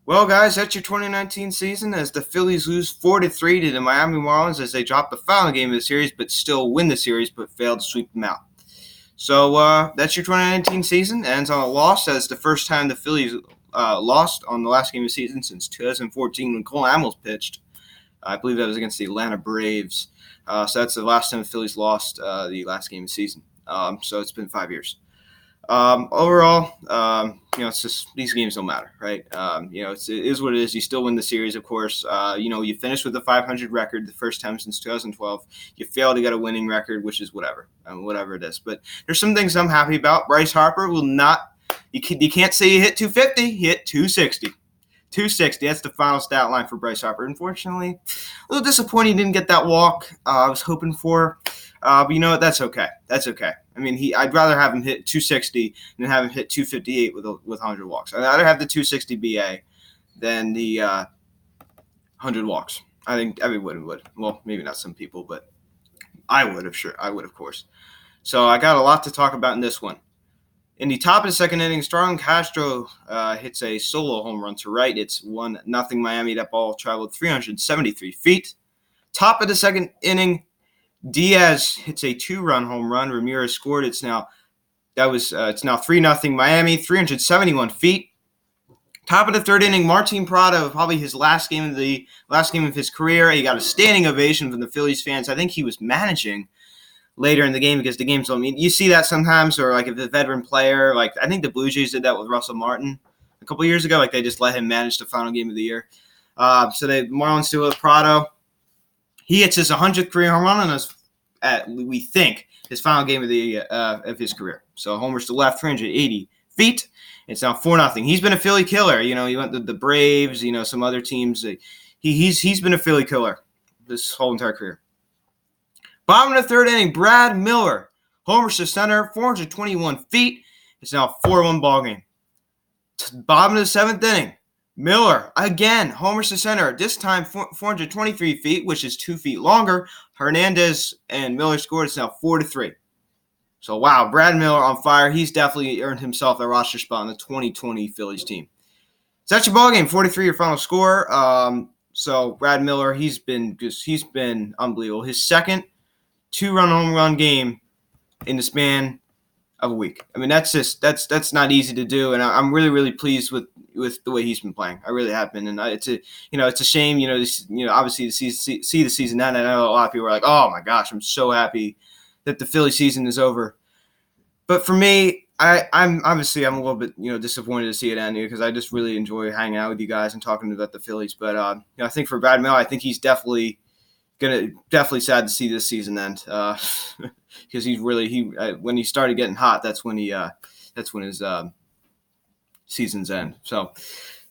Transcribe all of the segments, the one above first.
Well, guys, that's your 2019 season as the Phillies lose 4-3 to the Miami Marlins as they drop the final game of the series, but still win the series, but fail to sweep them out. So that's your 2019 season. Ends on a loss as the first time the Phillies lost on the last game of the season since 2014 when Cole Hamels pitched. I believe that was against the Atlanta Braves. So that's the last time the Phillies lost the last game of the season. So it's been 5 years. Overall, it's just these games don't matter, right? It is what it is. You still win the series, of course. You finish with a 500 record the first time since 2012. You fail to get a winning record, which is whatever it is. But there's some things I'm happy about. Bryce Harper will not. You can't say he hit 250. He hit 260. 260. That's the final stat line for Bryce Harper. Unfortunately, a little disappointing he didn't get that walk I was hoping for. But you know what? That's okay. That's okay. I mean, I'd rather have him hit 260 than have him hit 258 with 100 walks. I'd rather have the 260 BA than the 100 walks. I think everyone would. Well, maybe not some people, but I would have. Sure, I would, of course. So I got a lot to talk about in this one. In the top of the second inning, Starlin Castro hits a solo home run to right. It's 1-0 Miami. That ball traveled 373 feet. Top of the second inning, Diaz hits a 2-run home run. Ramirez scored. It's now 3-0 Miami, 371 feet. Top of the third inning, Martin Prado, probably his last game of his career. He got a standing ovation from the Phillies fans. I think he was managing later in the game because the game's on. I mean, you see that sometimes, or like if the veteran player, like I think the Blue Jays did that with Russell Martin a couple years ago. Like they just let him manage the final game of the year. So the Marlins do it with Prado. He hits his 100th career home run on we think, his final game of his career. So homers to left, 380 feet. It's now 4-0. He's been a Philly killer. He went to the Braves, some other teams. He's been a Philly killer this whole entire career. Bottom of the third inning, Brad Miller, homers to center, 421 feet. It's now a 4-1 ballgame. Bottom of the seventh inning, Miller, again, homers to center, this time 423 feet, which is 2 feet longer. Hernandez and Miller scored. It's now 4-3. So, wow, Brad Miller on fire. He's definitely earned himself a roster spot on the 2020 Phillies team. So that's your ballgame, 4-3, your final score. So, Brad Miller, he's been unbelievable. His second 2-run home run game in the span of a week. I mean, that's not easy to do, and I'm really, really pleased with the way he's been playing. I really have been, and it's a shame, obviously to see the season end. I know a lot of people are like, oh my gosh, I'm so happy that the Philly season is over. But for me, I'm a little bit disappointed to see it end because I just really enjoy hanging out with you guys and talking about the Phillies. But I think for Brad Miller, I think he's definitely sad to see this season end because when he started getting hot, that's when his seasons end. So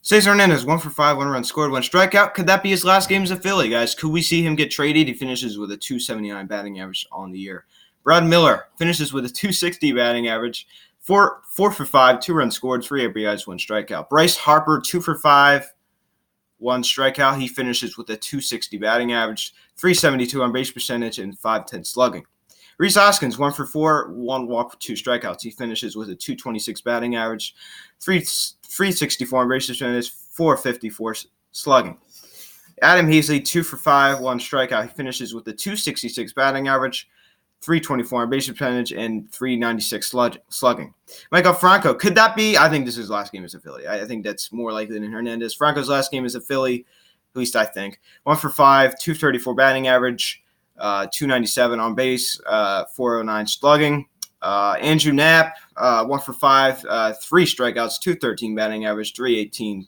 Cesar Hernandez, 1 for 5, 1 run scored, 1 strikeout. Could that be his last game as a Philly, guys? Could we see him get traded? He finishes with a 279 batting average on the year. Brad Miller finishes with a 260 batting average, 4 for 5, 2 runs scored, 3 RBIs, 1 strikeout. Bryce Harper, 2 for 5, 1 strikeout. He finishes with a 260 batting average, 372 on base percentage, and 510 slugging. Rhys Hoskins, 1 for 4, 1 walk, 2 strikeouts. He finishes with a 226 batting average, 364 on base percentage, 454 slugging. Adam Hazley, 2 for 5, 1 strikeout. He finishes with a 266 batting average, 324 on base percentage, and 396 slugging. Michael Franco, could that be? I think this is his last game as a Philly. I think that's more likely than Hernandez. Franco's last game as a Philly, at least I think. 1 for 5, 234 batting average, 297 on base, 409 slugging. Andrew Knapp, 1 for 5, 3 strikeouts, 213 batting average, 318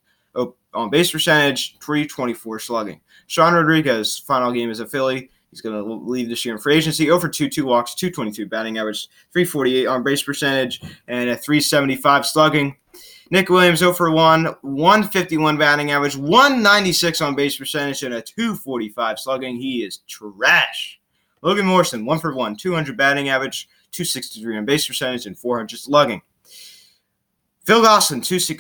on base percentage, 324 slugging. Sean Rodriguez, final game as a Philly. He's going to leave this year in free agency. 0 for 2, 2 walks, 222 batting average, 348 on base percentage, and a 375 slugging. Nick Williams, 0 for 1, 151 batting average, 196 on base percentage, and a 245 slugging. He is trash. Logan Morrison, 1 for 1, 200 batting average, 263 on base percentage, and 400 slugging. Phil Gosselin, 0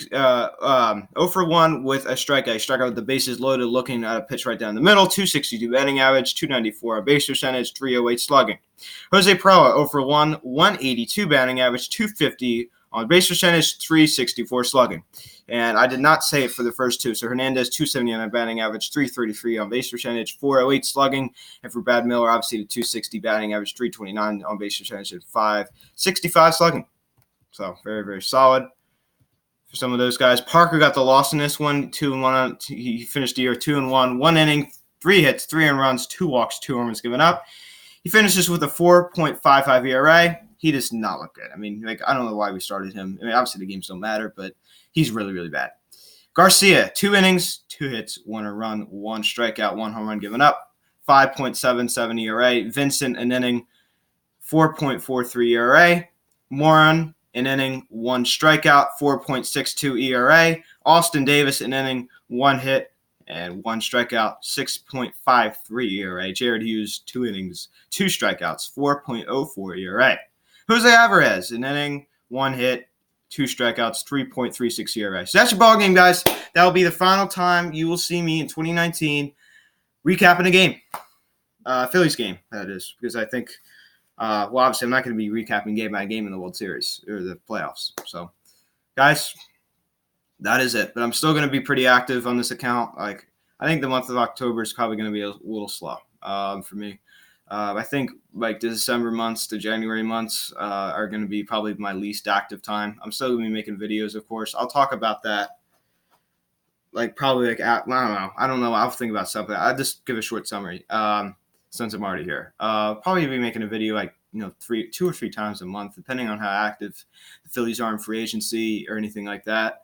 for 1 with a strikeout. He struck out with the bases loaded, looking at a pitch right down the middle. 262 batting average, 294 on base percentage, 308 slugging. Jose Perella, 0 for 1, 182 batting average, 250 On base percentage, 364 slugging. And I did not say it for the first two. So Hernandez, 270 on batting average, 333 on base percentage, 408 slugging. And for Brad Miller, obviously the 260 batting average, 329 on base percentage, and 565 slugging. So very, very solid for some of those guys. Parker got the loss in this one, 2-1. He finished the year 2-1, 1 inning, 3 hits, 3 earned runs, 2 walks, 2 home runs given up. He finishes with a 4.55 ERA. He does not look good. I mean, I don't know why we started him. I mean, obviously the games don't matter, but he's really, really bad. Garcia, 2 innings, 2 hits, 1 earned run, 1 strikeout, 1 home run given up, 5.77 ERA. Vincent, an inning, 4.43 ERA. Moran, an inning, 1 strikeout, 4.62 ERA. Austin Davis, an inning, 1 hit, and 1 strikeout, 6.53 ERA. Jared Hughes, 2 innings, 2 strikeouts, 4.04 ERA. Jose Alvarez, an inning, 1 hit, 2 strikeouts, 3.36 ERA. So that's your ball game, guys. That will be the final time you will see me in 2019 recapping a game. Phillies game, that is, because I think, obviously I'm not going to be recapping game by game in the World Series or the playoffs. So, guys, that is it. But I'm still going to be pretty active on this account. I think the month of October is probably going to be a little slow for me. I think the December months to January months are going to be probably my least active time. I'm still going to be making videos, of course. I'll talk about that. I don't know. I'll think about something. I'll just give a short summary since I'm already here. Probably be making a video 2 or 3 times a month, depending on how active the Phillies are in free agency or anything like that.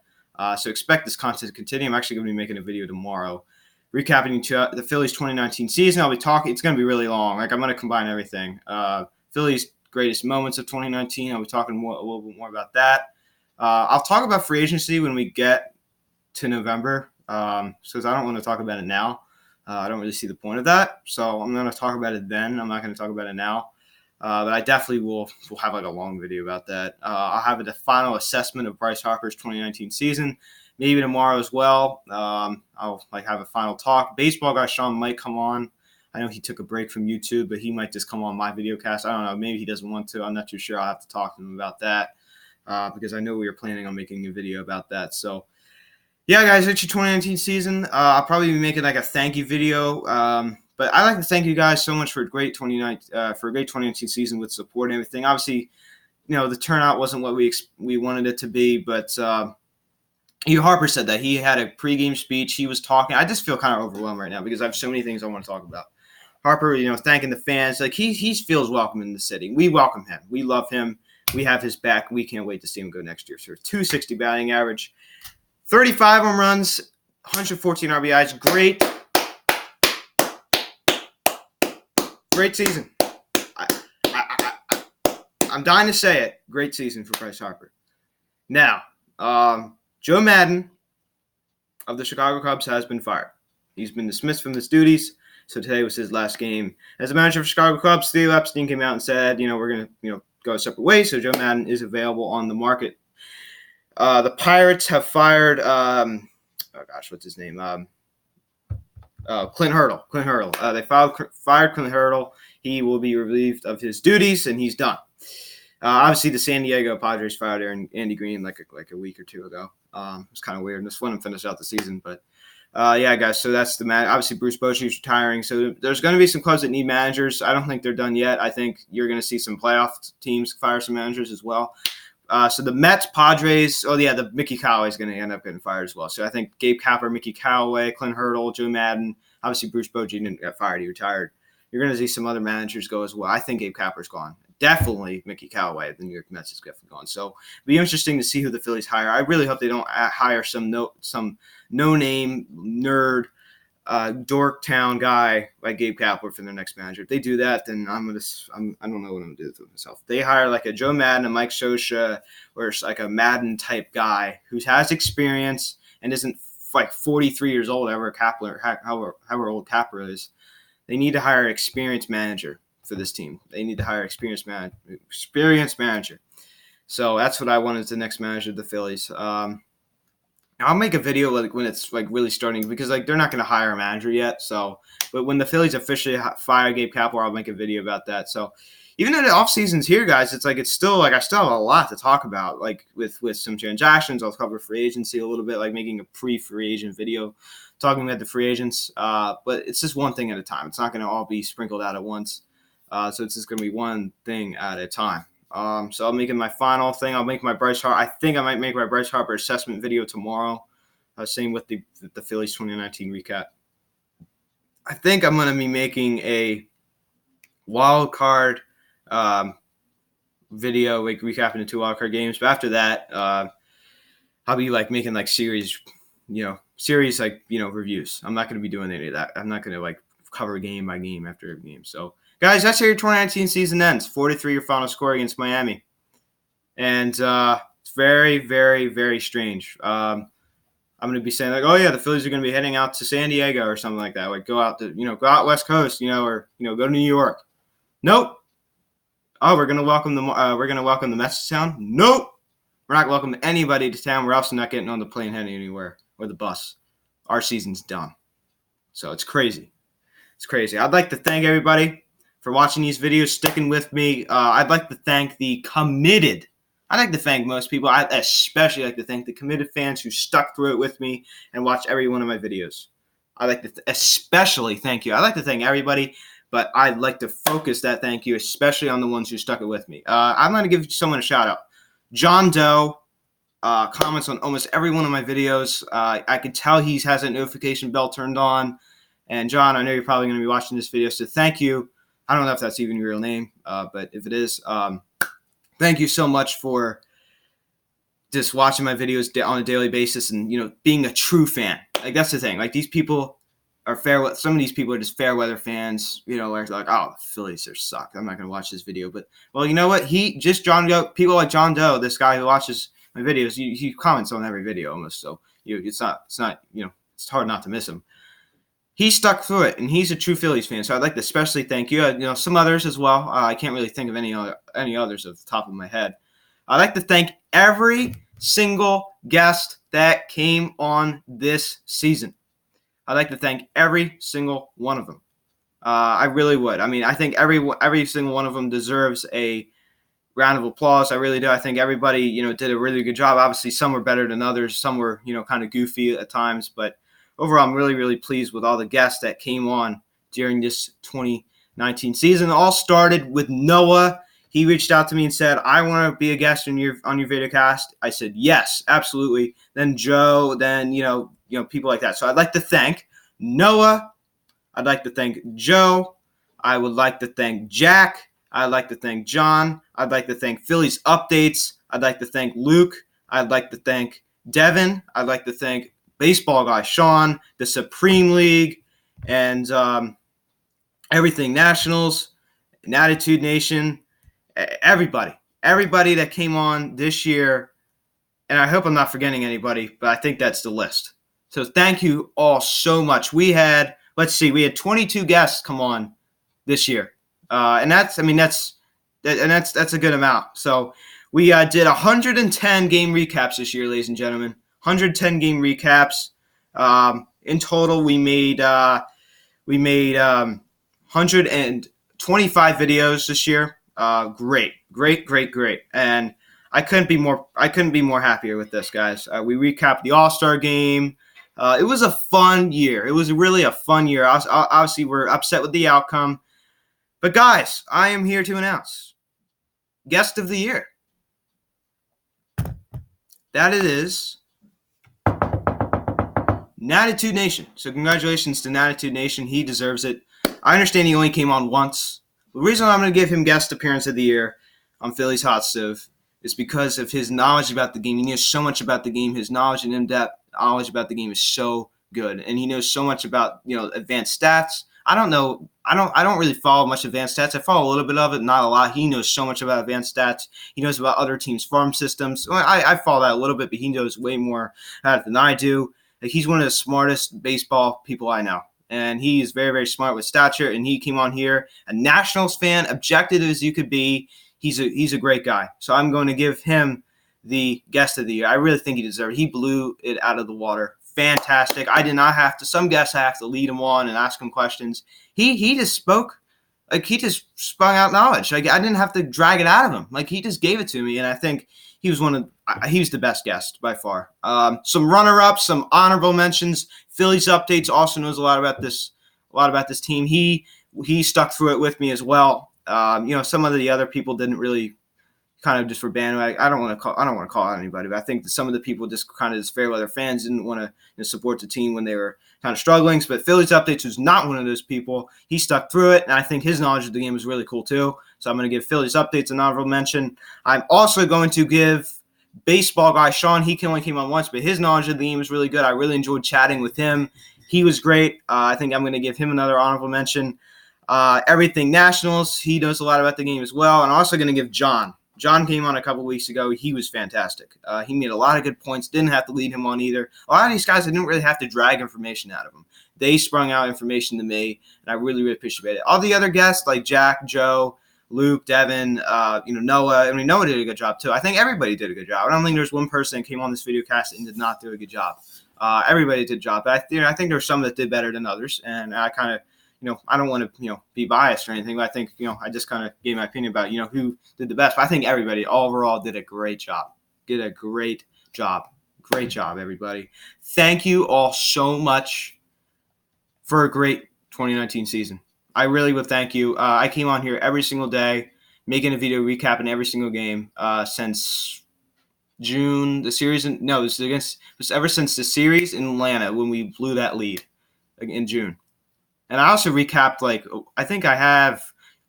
So expect this content to continue. I'm actually going to be making a video tomorrow recapping the Phillies 2019 season. I'll be talking. It's going to be really long. I'm going to combine everything. Phillies greatest moments of 2019. I'll be talking a little bit more about that. I'll talk about free agency when we get to November, because I don't want to talk about it now. I don't really see the point of that. So I'm going to talk about it then. I'm not going to talk about it now. But I definitely will have a long video about that. I'll have the final assessment of Bryce Harper's 2019 season. Maybe tomorrow as well. I'll have a final talk. Baseball guy Sean might come on. I know he took a break from YouTube, but he might just come on my Vidcast. I don't know. Maybe he doesn't want to. I'm not too sure. I'll have to talk to him about that because I know we were planning on making a video about that. So, yeah, guys, it's your 2019 season. I'll probably be making a thank you video. But I'd like to thank you guys so much for a great 2019 season with support and everything. Obviously, the turnout wasn't what we wanted it to be, but Harper said that he had a pregame speech. He was talking. I just feel kind of overwhelmed right now because I have so many things I want to talk about. Harper, thanking the fans. He feels welcome in the city. We welcome him. We love him. We have his back. We can't wait to see him go next year. So 260 batting average, 35 home runs, 114 RBIs. Great season. I'm dying to say it. Great season for Bryce Harper. Now, Joe Maddon of the Chicago Cubs has been fired. He's been dismissed from his duties, so today was his last game as a manager for Chicago Cubs. Steve Epstein came out and said, we're going to go a separate way, so Joe Maddon is available on the market. The Pirates have fired, what's his name? Clint Hurdle. They fired Clint Hurdle. He will be relieved of his duties, and he's done. Obviously, the San Diego Padres fired Andy Green like a week or two ago. It was kind of weird. Just want to finish out the season, but yeah, guys. So that's the man. Obviously, Bruce Bochy is retiring. So there's going to be some clubs that need managers. I don't think they're done yet. I think you're going to see some playoff teams fire some managers as well. So the Mets, Padres. Oh yeah, the Mickey Callaway is going to end up getting fired as well. So I think Gabe Kapler, Mickey Callaway, Clint Hurdle, Joe Maddon. Obviously, Bruce Bochy didn't get fired. He retired. You're going to see some other managers go as well. I think Gabe Kapler's gone. Definitely Mickey Callaway, the New York Mets, is definitely gone. So it'll be interesting to see who the Phillies hire. I really hope they don't hire some no-name nerd dork town guy like Gabe Kapler for their next manager. If they do that, then I don't know what I'm going to do with myself. If they hire like a Joe Maddon, a Mike Scioscia, or like a Madden type guy who has experience and isn't 43 years old, however old Kapler is. They need to hire an experienced manager for this team. They need to hire experienced manager. So that's what I want as the next manager of the Phillies. I'll make a video when it's really starting because they're not going to hire a manager yet. So, but when the Phillies officially fire Gabe Kapler, I'll make a video about that. So, even though the off season's here, guys, it's still I still have a lot to talk about. Like with some transactions, I'll cover free agency a little bit, like making a pre-free agent video, talking about the free agents. But it's just one thing at a time. It's not going to all be sprinkled out at once. So it's just going to be one thing at a time. So I'm making my final thing. I'll make my Bryce Harper. I think I might make my Bryce Harper assessment video tomorrow. Same with the Phillies 2019 recap. I think I'm going to be making a wild card video, like recapping the 2 wild card games. But after that, I'll be like making like series reviews. I'm not going to be doing any of that. I'm not going to like cover game by game after every game. So, guys, that's how your 2019 season ends. 4-3 your final score against Miami, and it's very, very, very strange. I'm going to be saying like, oh yeah, the Phillies are going to be heading out to San Diego or something like that. Like go out West Coast, or go to New York. Nope. Oh, we're going to welcome the Mets to town. Nope. We're not welcoming anybody to town. We're also not getting on the plane heading anywhere or the bus. Our season's done. So it's crazy. It's crazy. I'd like to thank everybody for watching these videos, sticking with me. I'd like to thank the committed. I'd like to thank most people. I especially like to thank the committed fans who stuck through it with me and watched every one of my videos. I'd like to especially thank you. I'd like to thank everybody, but I'd like to focus that thank you especially on the ones who stuck it with me. I'm going to give someone a shout out. John Doe comments on almost every one of my videos. I could tell he has a notification bell turned on. And John, I know you're probably going to be watching this video, so thank you. I don't know if that's even your real name, but if it is, thank you so much for just watching my videos on a daily basis and, being a true fan. Like, that's the thing. Like, these people are some of these people are just fair weather fans, where it's like, oh, the Phillies are suck. I'm not going to watch this video. But, well, you know what? John Doe, people like John Doe, this guy who watches my videos, he comments on every video almost. So, it's hard not to miss him. He stuck through it, and he's a true Phillies fan. So I'd like to especially thank you. Some others as well. I can't really think of any others off the top of my head. I'd like to thank every single guest that came on this season. I'd like to thank every single one of them. I really would. I mean, I think every single one of them deserves a round of applause. I really do. I think everybody, did a really good job. Obviously, some were better than others. Some were, kind of goofy at times, but overall, I'm really, really pleased with all the guests that came on during this 2019 season. It all started with Noah. He reached out to me and said, I want to be a guest on your Vidcast. I said, yes, absolutely. Then Joe, then, people like that. So I'd like to thank Noah. I'd like to thank Joe. I would like to thank Jack. I'd like to thank John. I'd like to thank Phillies Updates. I'd like to thank Luke. I'd like to thank Devin. I'd like to thank baseball guy Sean, the Supreme League, and Everything Nationals, and Attitude Nation, everybody that came on this year, and I hope I'm not forgetting anybody, but I think that's the list. So thank you all so much. We had 22 guests come on this year, and that's a good amount. So we did 110 game recaps this year, ladies and gentlemen. 110 game recaps. In total, we made 125 videos this year. Great. And I couldn't be more happier with this, guys. We recapped the All-Star game. It was a fun year. It was really a fun year. Obviously, we're upset with the outcome. But, guys, I am here to announce Guest of the Year. That it is Natitude Nation. So congratulations to Natitude Nation. He deserves it. I understand he only came on once. The reason I'm going to give him Guest Appearance of the Year on Phillies Hot Stove is because of his knowledge about the game. He knows so much about the game. His knowledge and in-depth knowledge about the game is so good. And he knows so much about, advanced stats. I don't really follow much advanced stats. I follow a little bit of it, not a lot. He knows so much about advanced stats. He knows about other teams' farm systems. Well, I follow that a little bit, but he knows way more about it than I do. Like, he's one of the smartest baseball people I know. And he is very, very smart with stature. And he came on here, a Nationals fan, objective as you could be. He's a great guy. So I'm going to give him the Guest of the Year. I really think he deserves it. He blew it out of the water. Fantastic. I did not have to. Some guests I have to lead him on and ask him questions. He just spoke Like, he just sprung out knowledge. Like, I didn't have to drag it out of him. Like, he just gave it to me, and I think he was the best guest by far. Some runner-ups, some honorable mentions. Phillies updates also knows a lot about this team. He stuck through it with me as well. Some of the other people didn't really, kind of just for bandwagon. I don't want to call out anybody, but I think that some of the people just kind of fair weather fans didn't want to support the team when they were kind of struggling. But Phillies Updates was not one of those people. He stuck through it, and I think his knowledge of the game was really cool too. So I'm going to give Phillies Updates an honorable mention. I'm also going to give baseball guy Sean. He only came on once, but his knowledge of the game was really good. I really enjoyed chatting with him. He was great. I think I'm going to give him another honorable mention. Everything Nationals. He knows a lot about the game as well. And I'm also going to give John. John came on a couple weeks ago. He was fantastic. He made a lot of good points. Didn't have to lead him on either. A lot of these guys, I didn't really have to drag information out of them. They sprung out information to me, and I really, really appreciate it. All the other guests like Jack, Joe, Luke, Devin, Noah. I mean, Noah did a good job too. I think everybody did a good job. I don't think there's one person that came on this video cast and did not do a good job. Everybody did a job. But I think there's some that did better than others, and I kind of, I don't want to, be biased or anything, but I think, I just kind of gave my opinion about, who did the best. But I think everybody overall did a great job. Did a great job. Great job, everybody. Thank you all so much for a great 2019 season. I really would thank you. I came on here every single day, making a video recapping every single game since June. The series, it was ever since the series in Atlanta when we blew that lead in June. And I also recapped, I think I have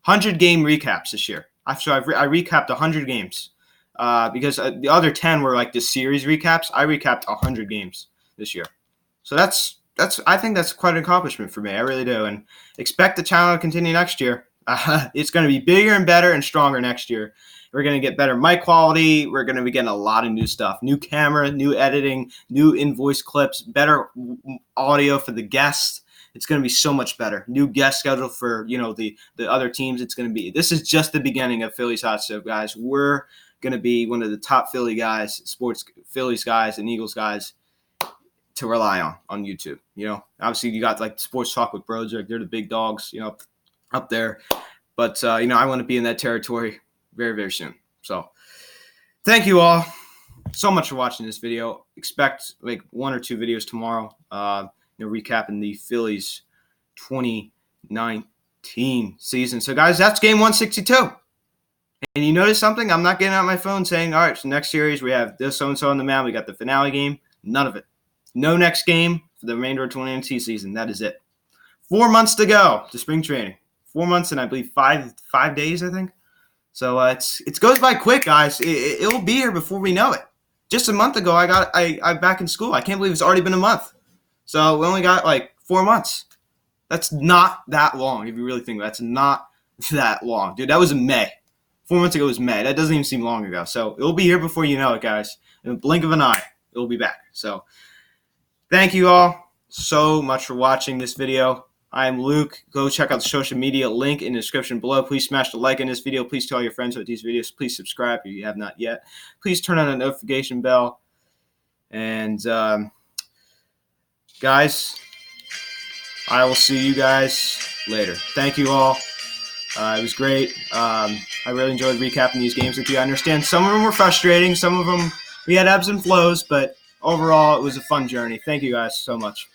100-game recaps this year. I recapped 100 games because the other 10 were the series recaps. I recapped 100 games this year. So I think that's quite an accomplishment for me. I really do. And expect the channel to continue next year. It's going to be bigger and better and stronger next year. We're going to get better mic quality. We're going to be getting a lot of new stuff. New camera, new editing, new in-voice clips, better audio for the guests. It's going to be so much better. New guest schedule for, the other teams. This is just the beginning of Phillies Hot Stove, guys. We're going to be one of the top Philly guys, Phillies guys and Eagles guys to rely on YouTube. Obviously you got Sports Talk with Bros. They're the big dogs, up there. But, I want to be in that territory very, very soon. So thank you all so much for watching this video. Expect 1 or 2 videos tomorrow. Recapping the Phillies 2019 season. So, guys, that's game 162. And you notice something? I'm not getting out my phone saying, all right, so next series we have this so-and-so on the mound. We got the finale game. None of it. No next game for the remainder of 2019 season. That is it. 4 months to go to spring training. 4 months and I believe 5 days, I think. So it goes by quick, guys. It will be here before we know it. Just a month ago, I'm back in school. I can't believe it's already been a month. So we only got 4 months. That's not that long, if you really think about it. That's not that long. Dude, that was in May. 4 months ago was May. That doesn't even seem long ago. So it'll be here before you know it, guys. In a blink of an eye, it'll be back. So thank you all so much for watching this video. I am Luke. Go check out the social media link in the description below. Please smash the like in this video. Please tell your friends about these videos. Please subscribe if you have not yet. Please turn on the notification bell. And guys, I will see you guys later. Thank you all. It was great. I really enjoyed recapping these games with you. I understand some of them were frustrating. Some of them we had ebbs and flows, but overall it was a fun journey. Thank you guys so much.